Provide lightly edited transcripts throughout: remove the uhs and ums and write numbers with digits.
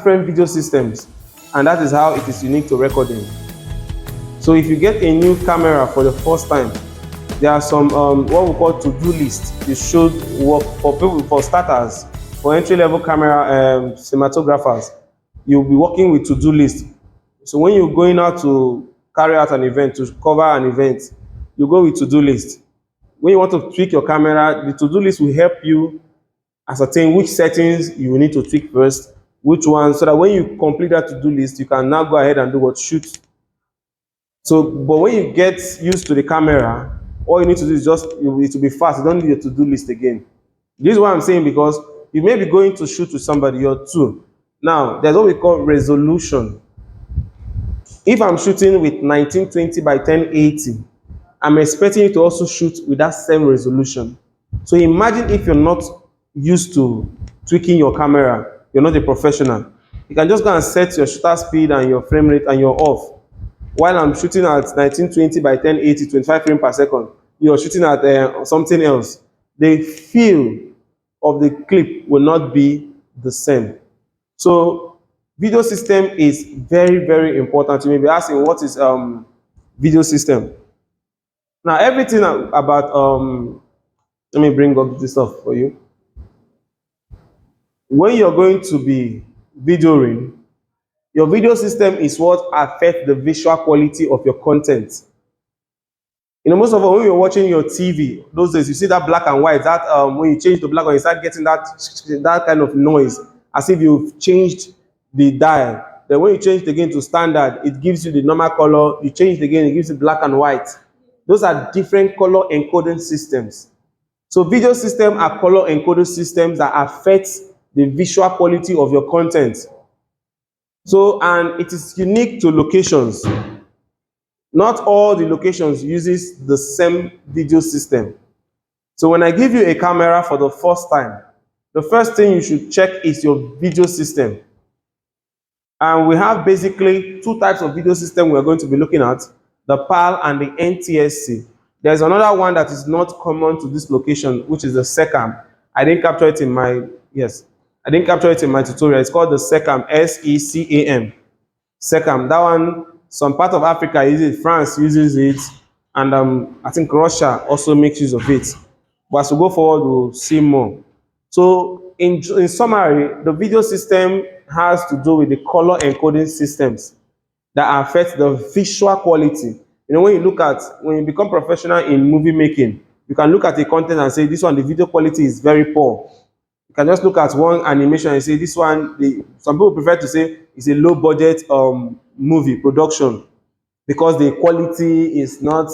different video systems, and that is how it is unique to recording. So if you get a new camera for the first time, there are some what we call to-do list. You should work for people, for starters, for entry-level camera cinematographers. You'll be working with to-do list. So when you're going out to carry out an event, to cover an event, you go with to-do list. When you want to tweak your camera, the to-do list will help you ascertain which settings you will need to tweak first, which ones, so that when you complete that to-do list, you can now go ahead and do what? Shoot. So, but when you get used to the camera, all you need to do is just, it will be fast. You don't need a to-do list again. This is what I'm saying, because you may be going to shoot with somebody or two. Now, there's what we call resolution. If I'm shooting with 1920 by 1080, I'm expecting you to also shoot with that same resolution. So imagine if you're not used to tweaking your camera, you're not a professional. You can just go and set your shutter speed and your frame rate and you're off. While I'm shooting at 1920 by 1080, 25 frames per second, you're shooting at something else. The feel of the clip will not be the same. So video system is very, very important. You may be asking, what is video system? Now, everything about let me bring up this stuff for you. When you're going to be videoing, your video system is what affects the visual quality of your content. You know, most of all, when you're watching your TV, those days, you see that black and white, that when you change to black and white, you start getting that kind of noise, as if you've changed the dial. Then when you change it again to standard, it gives you the normal color. You change it again, it gives you black and white. Those are different color encoding systems. So video systems are color encoding systems that affect the visual quality of your content. So, and it is unique to locations. Not all the locations uses the same video system. So when I give you a camera for the first time, the first thing you should check is your video system. And we have basically two types of video system we're going to be looking at, the PAL and the NTSC. There's another one that is not common to this location, which is the SECAM. I didn't capture it in my tutorial. It's called the SECAM, S-E-C-A-M. SECAM, that one, some part of Africa uses it, France uses it, and I think Russia also makes use of it. But as we go forward, we'll see more. So in summary, the video system has to do with the color encoding systems that affect the visual quality. You know, when you become professional in movie making, you can look at the content and say, this one, the video quality is very poor. You can just look at one animation and say, this one, some people prefer to say it's a low budget movie production because the quality is not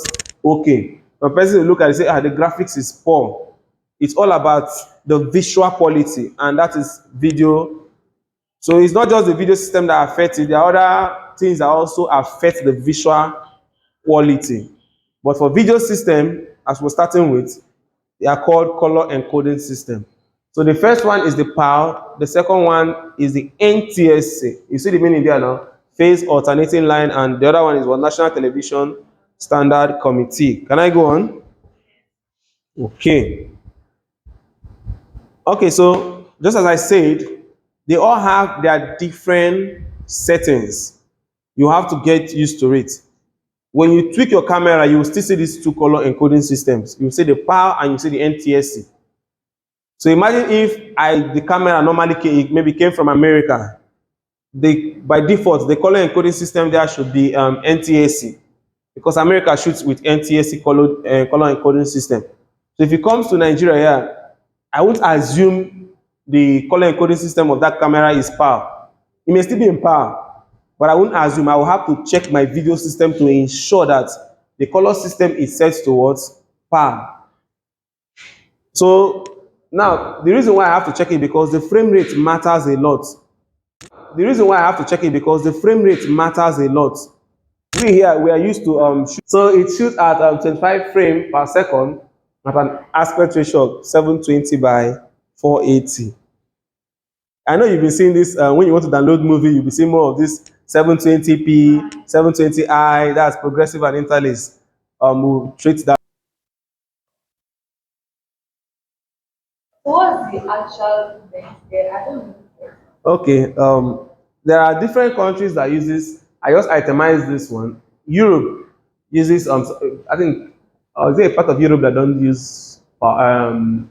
okay. A person will look at it and say, the graphics is poor. It's all about the visual quality, and that is video. So it's not just the video system that affects it. There are other things that also affect the visual quality. But for video system, as we're starting with, they are called color encoding system. So the first one is the PAL, the second one is the NTSC. You see the meaning there now? Phase Alternating Line, and the other one is what? National Television Standard Committee. Can I go on? Okay. Okay, so just as I said, they all have their different settings. You have to get used to it. When you tweak your camera, you will still see these two color encoding systems. You will see the PAL and you see the NTSC. So imagine if the camera normally maybe came from America. By default, the color encoding system there should be NTSC, because America shoots with NTSC color encoding system. So if it comes to Nigeria here, I won't assume the color encoding system of that camera is PAL. It may still be in PAL, but I won't assume. I will have to check my video system to ensure that the color system is set towards PAL. So now, the reason why I have to check it because the frame rate matters a lot. We here, we are used to shoot. So it shoots at 25 frames per second at an aspect ratio of 720 by 480. I know you've been seeing this when you want to download movie, you'll be seeing more of this 720p, 720i, that's progressive and interlace. We'll treat that. What's the actual event there? I don't know. Okay, There are different countries that uses. I just itemized this one. Europe uses. I think. Is there a part of Europe that don't use? I'll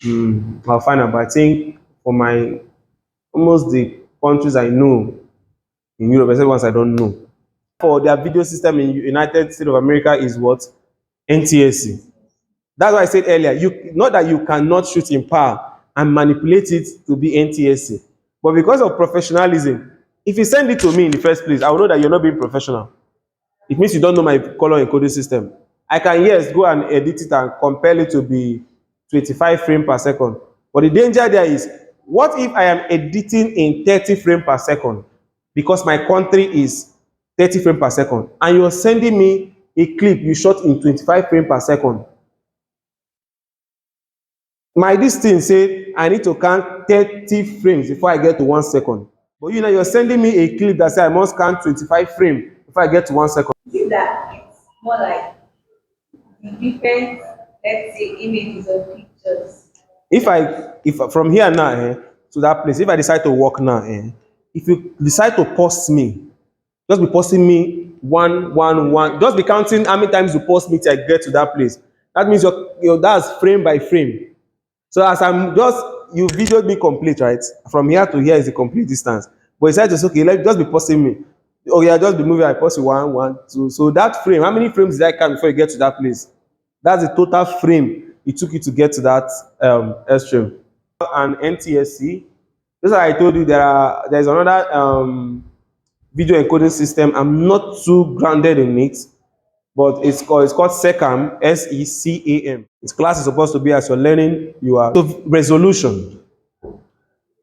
find out. But I think for my almost the countries I know in Europe, except ones I don't know. For their video system in United States of America is what? NTSC. That's why I said earlier, you not that you cannot shoot in PAL and manipulate it to be NTSC, but because of professionalism, if you send it to me in the first place, I will know that you're not being professional. It means you don't know my color encoding system. I can, yes, go and edit it and compel it to be 25 frames per second. But the danger there is, what if I am editing in 30 frames per second because my country is 30 frames per second and you're sending me a clip you shot in 25 frames per second? My this thing say I need to count 30 frames before I get to 1 second. But you know, you're sending me a clip that say I must count 25 frames before I get to 1 second. See that it's more like the different, let's say, images or pictures. If from here now to that place, if I decide to walk now, if you decide to post me, just be posting me one, just be counting how many times you post me till I get to that place. That means that's frame by frame. So as I'm just, you videoed me complete, right? From here to here is a complete distance. But you said just okay, let just be posting me. Oh yeah, just be moving. I post you one, two. So that frame, how many frames did I count before you get to that place? That's the total frame it took you to get to that airstream. And NTSC. Just like I told you, there's another video encoding system. I'm not too grounded in it, but it's called SECAM, SECAM. Its class is supposed to be as you're learning, you are. So resolution.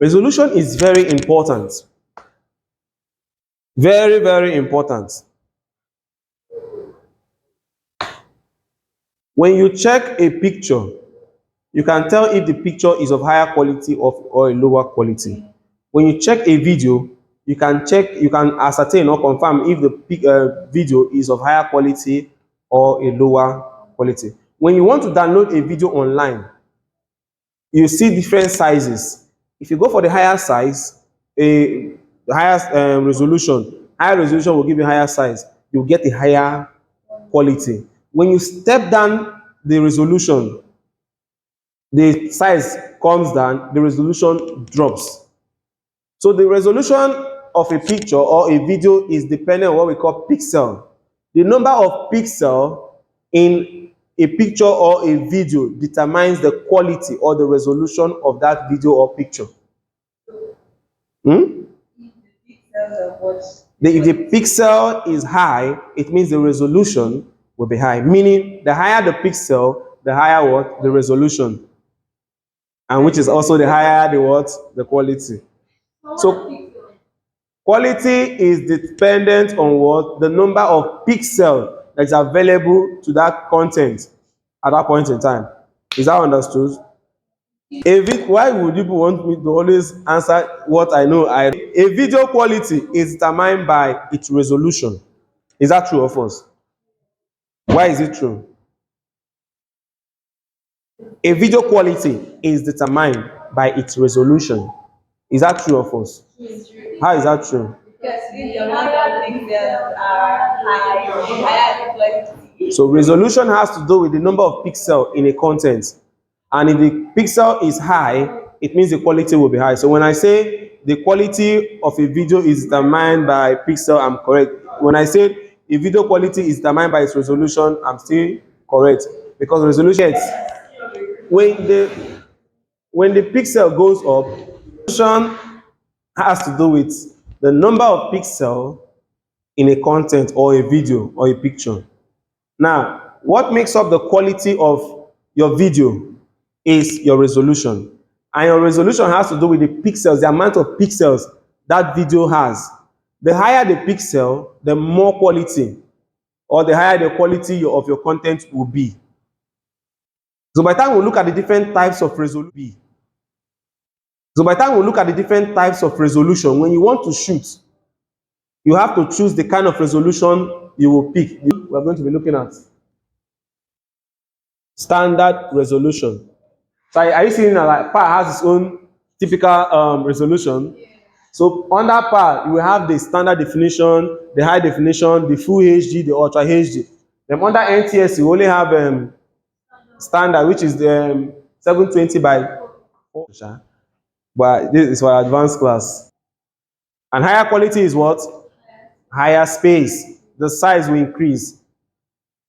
Resolution is very important. Very, very important. When you check a picture, you can tell if the picture is of higher quality or a lower quality. When you check a video, you can ascertain or confirm if the video is of higher quality or a lower quality. When you want to download a video online, you see different sizes. If you go for the higher size, the higher resolution will give you higher size. You'll get a higher quality. When you step down the resolution, the size comes down, the resolution drops. So the resolution of a picture or a video is dependent on what we call pixel. The number of pixels in a picture or a video determines the quality or the resolution of that video or picture. If the pixel is high, it means the resolution will be high. Meaning, the higher the pixel, the higher what? The resolution. And which is also the higher the what? The quality. So quality is dependent on what? The number of pixels that is available to that content at that point in time. Is that understood? Why would people want me to always answer what I know? A video quality is determined by its resolution. Is that true or false? Why is it true? A video quality is determined by its resolution. Is that true or false? How is that true? Because the amount of pixels are high, the higher the quality. So resolution has to do with the number of pixels in a content. And if the pixel is high, it means the quality will be high. So when I say the quality of a video is determined by pixel, I'm correct. When I say a video quality is determined by its resolution, I'm still correct. Because resolution, when the pixel goes up, resolution has to do with the number of pixels in a content or a video or a picture. Now, what makes up the quality of your video is your resolution. And your resolution has to do with the pixels, the amount of pixels that video has. The higher the pixel, the more quality, or the higher the quality of your content will be. So by the time we look at the different types of resolution, when you want to shoot, you have to choose the kind of resolution you will pick. We're going to be looking at standard resolution. So are you seeing that like PAL has its own typical resolution? So under PAL, you will have the standard definition, the high definition, the full HD, the ultra HD. Then under NTS, you only have standard, which is the 720 by 4. But this is for advanced class. And higher quality is what? Higher space. The size will increase.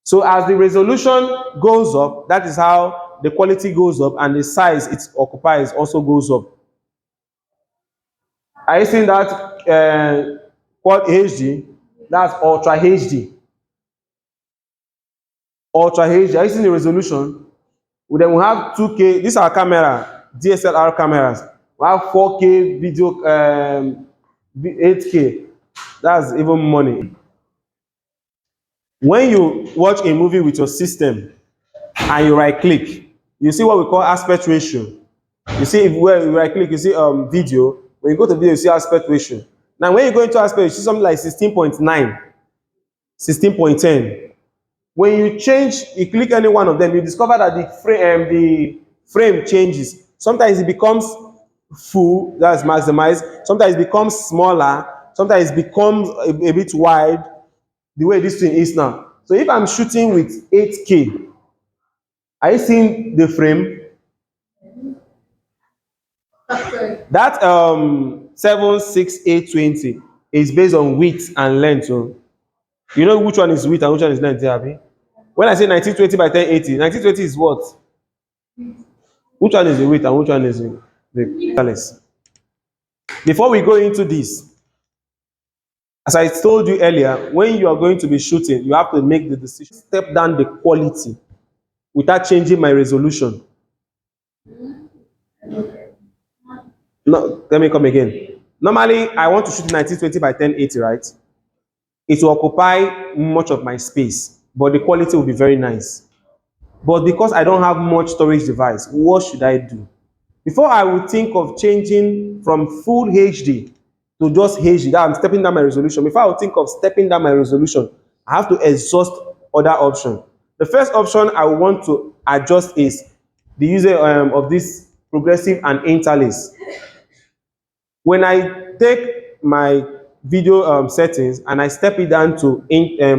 So as the resolution goes up, that is how the quality goes up, and the size it occupies also goes up. Are you seeing that quad HD? That's ultra HD. Ultra HD. Are you seeing the resolution? Then we have 2K. These are camera, DSLR cameras. We have 4K video, 8K. That's even money. When you watch a movie with your system and you right click, you see what we call aspect ratio. You see, if where you right click, you see video. When you go to video, you see aspect ratio. Now, when you go into aspect, you see something like 16.9, 16.10. When you change, you click any one of them, you discover that the frame changes. Sometimes it becomes full, that's maximized. Sometimes it becomes smaller. Sometimes it becomes a bit wide, the way this thing is now. So if I'm shooting with 8K, are you seeing the frame? That 76820 is based on width and length. So you know which one is width and which one is length, Abby? When I say 1920 by 1080, 1920 is what? Which one is the width and which one is the length? Before we go into this, as I told you earlier, when you are going to be shooting, you have to make the decision, step down the quality without changing my resolution. No, let me come again. Normally, I want to shoot 1920 by 1080, right? It will occupy much of my space, but the quality will be very nice. But because I don't have much storage device, what should I do? Before I would think of changing from full HD to just HD, that I'm stepping down my resolution. Before I would think of stepping down my resolution, I have to exhaust other options. The first option I want to adjust is the use of this progressive and interlace. When I take my video settings and I step it down to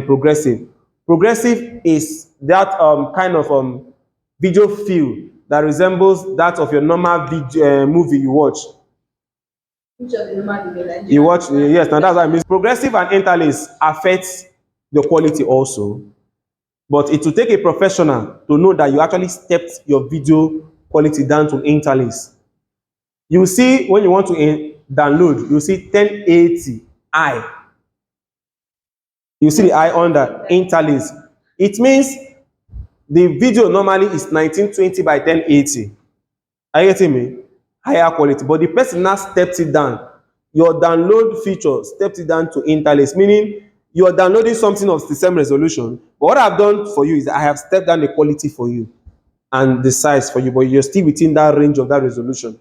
progressive, progressive is that kind of video feel that resembles that of your normal video, movie you watch. You watch, yes, now that's what I mean. Progressive and interlace affects the quality also, but it will take a professional to know that you actually stepped your video quality down to interlace. You see, when you want to download, you see 1080i. You see the I under interlace. It means the video normally is 1920 by 1080. Are you getting me? Higher quality. But the person now stepped it down. Your download feature stepped it down to interlace, meaning you are downloading something of the same resolution. But what I've done for you is I have stepped down the quality for you and the size for you, but you're still within that range of that resolution.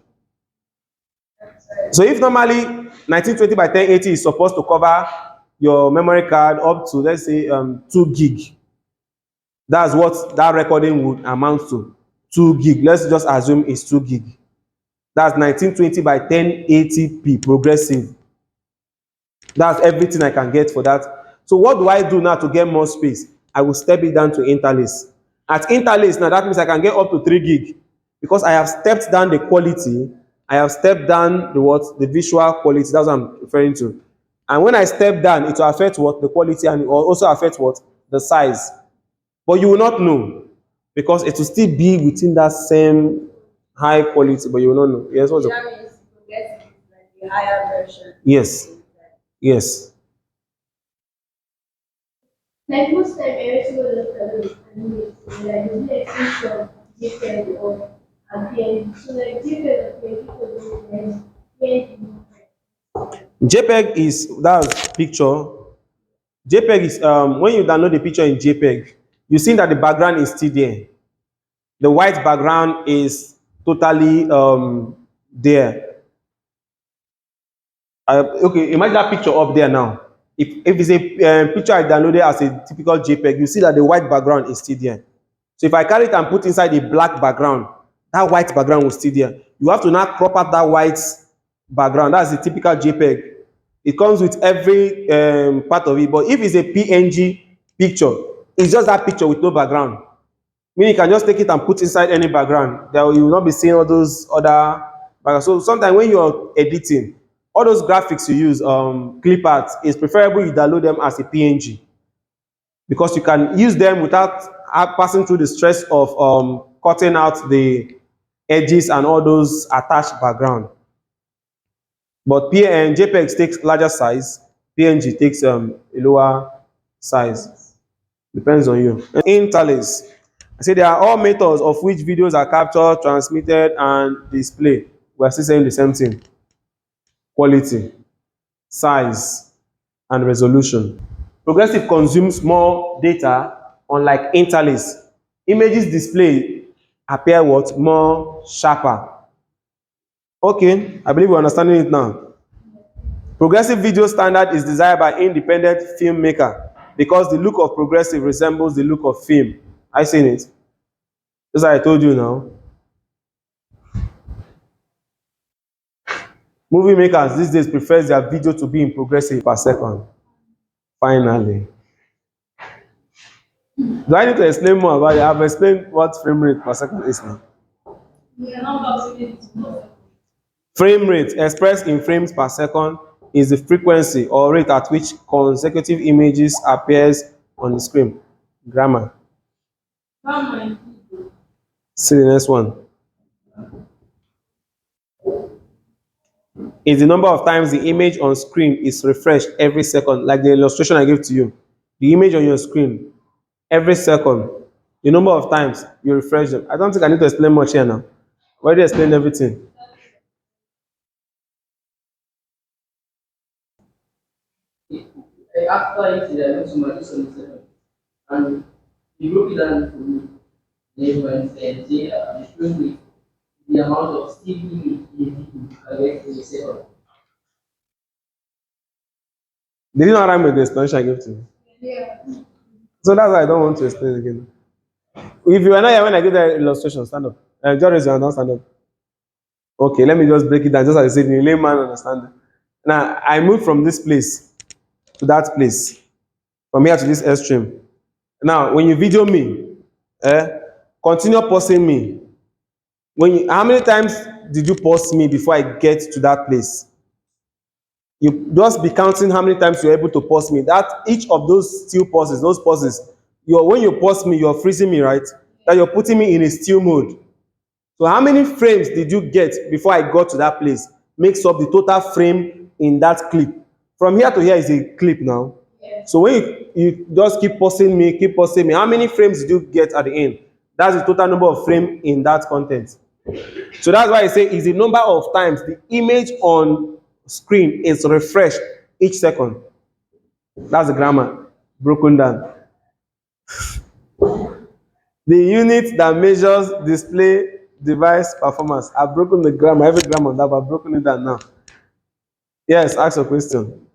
So if normally 1920 by 1080 is supposed to cover your memory card up to, let's say, 2 gig, that's what that recording would amount to. 2 gig. Let's just assume it's 2 gig. That's 1920 by 1080p progressive. That's everything I can get for that. So what do I do now to get more space? I will step it down to interlace. At interlace now, that means I can get up to 3 gig because I have stepped down the quality. I have stepped down the visual quality. That's what I'm referring to. And when I step down, it will affect what? The quality, and it will also affect what? The size. But you will not know because it will still be within that same high quality, but you will not know. Yes, what's That means the higher version. Yes. Yes. Like most time, everything was just animated. Like the extension, JPEG or appearing. So like JPEG appearing to JPEG is that's picture. JPEG is when you download the picture in JPEG, you see that the background is still there. The white background is totally there. Okay, imagine that picture up there now. If it's a picture I downloaded as a typical JPEG, you see that the white background is still there. So if I carry it and put inside the black background, that white background will still there. You have to now crop out that white background. That's the typical JPEG. It comes with every part of it. But if it's a PNG picture, it's just that picture with no background. Meaning you can just take it and put inside any background. You will not be seeing all those other backgrounds. So sometimes when you're editing, all those graphics you use, clip art, it's preferable you download them as a PNG, because you can use them without passing through the stress of cutting out the edges and all those attached background. But JPEG takes larger size, PNG takes a lower size. Depends on you. Interlace. I say there are all methods of which videos are captured, transmitted, and displayed. We are still saying the same thing. Quality, size, and resolution. Progressive consumes more data, unlike interlace. Images display appear what? More sharper. Okay, I believe we're understanding it now. Progressive video standard is desired by independent filmmaker because the look of progressive resembles the look of film. I seen it. Just like I told you now. Movie makers these days prefer their video to be in progressive per second. Finally. Do I need to explain more about it? I've explained what frame rate per second is now. Frame rate, expressed in frames per second, is the frequency or rate at which consecutive images appears on the screen. Grammar. See the next one. Is the number of times the image on screen is refreshed every second, like the illustration I gave to you. The image on your screen, every second, the number of times you refresh them. I don't think I need to explain much here now. I already explained everything. After it, I went to my seven, and he broke it down for me. Then when said, the frame rate, the amount of still image in I get in a second. Did you not rhyme with the explanation I gave to you? Yeah. So that's why I don't want to explain again. If you are not here when I give the illustration, stand up. Just raise your hand, don't stand up. Okay, let me just break it down, just as I said, in a layman understanding. Now, I moved from this place to that place, from here to this extreme. Now, when you video me, continue pausing me. How many times did you pause me before I get to that place? You just be counting how many times you're able to pause me. That each of those still pauses, those pauses, when you pause me, you're freezing me, right? That you're putting me in a still mode. So how many frames did you get before I got to that place? Makes up the total frame in that clip. From here to here is a clip now. Yes. So when you just keep pausing me, how many frames did you get at the end? That's the total number of frames in that content. So that's why I say is the number of times the image on screen is refreshed each second. That's the grammar broken down. The unit that measures display device performance. I've broken the grammar, every grammar that I've broken it down now. Yes, ask a question.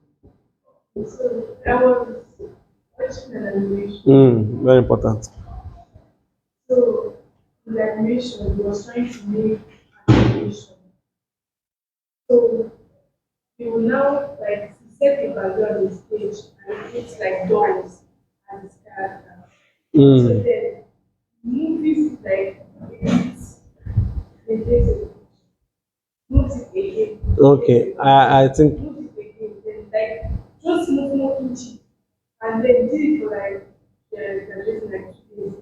So I was watching an animation. Very important. So the animation, he was trying to make an animation. So he will now like set the background on the stage and it's like doors and his character. So then movies like moves it again. Okay, I think Move it again. Then like just move more inches. And then did it for like just like 2 days.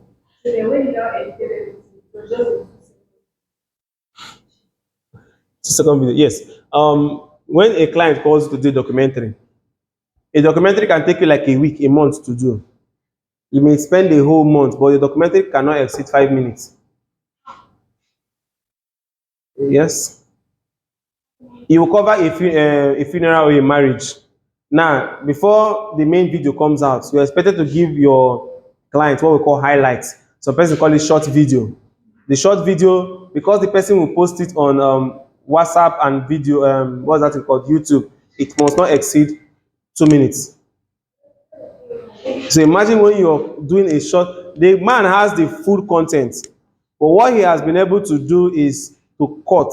So then when he now edited it, it was just in 2 seconds. second video. Yes. When a client calls you to do a documentary can take you like a week, a month to do. You may spend a whole month, but the documentary cannot exceed 5 minutes. Yes. You will cover a funeral or a marriage. Now, before the main video comes out, you're expected to give your client what we call highlights. Some person call it short video. The short video, because the person will post it on WhatsApp and video, what's that called? YouTube, it must not exceed 2 minutes. So imagine when you're doing a short, the man has the full content, but what he has been able to do is to cut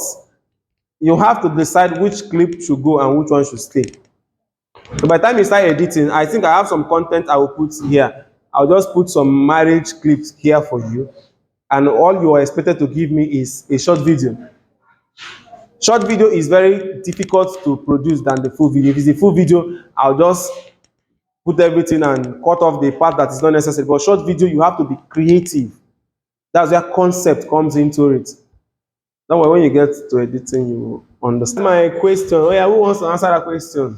you have to decide which clip should go and which one should stay. So by the time you start editing, I think I have some content I will put here. I'll just put some marriage clips here for you, and all you are expected to give me is a short video. Short video is very difficult to produce than the full video. If it's a full video, I'll just put everything and cut off the part that is not necessary. But short video, you have to be creative. That's where concept comes into it. That way, when you get to editing, you understand. My question. Oh yeah, who wants to answer that question?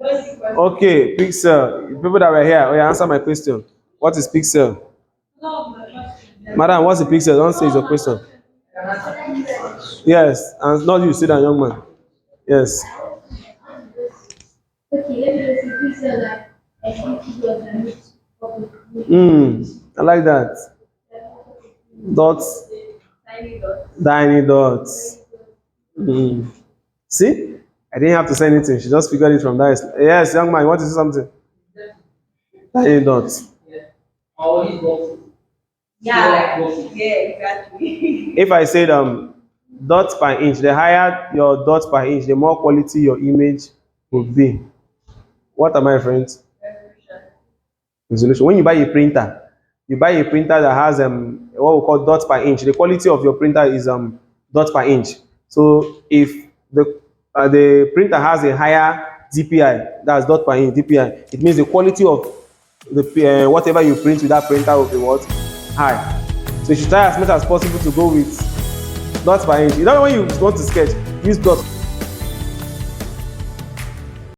Okay, Pixel. People that were here, oh yeah, answer my question. What is Pixel? Madam, what's the Pixel? Don't say it's your question. Yes, and not you, sit down, young man. Yes. Okay, let me just picture that I think videos and it's public. I like that. Dots, Tiny dots. tiny dots. See? I didn't have to say anything. She just figured it from that. Yes, young man, you want to say something? Tiny dots. Yeah. All these boxes. Yeah, Boxes. yeah, exactly. If I said dots per inch, the higher your dots per inch, the more quality your image will be. What am I referring to? Resolution. When you buy a printer, that has what we call dots per inch. The quality of your printer is dots per inch. So if the printer has a higher DPI, that's dot per inch DPI, it means the quality of the whatever you print with that printer will be what? High. So you should try as much as possible to go with dots per inch. You know when you want to sketch, use dots.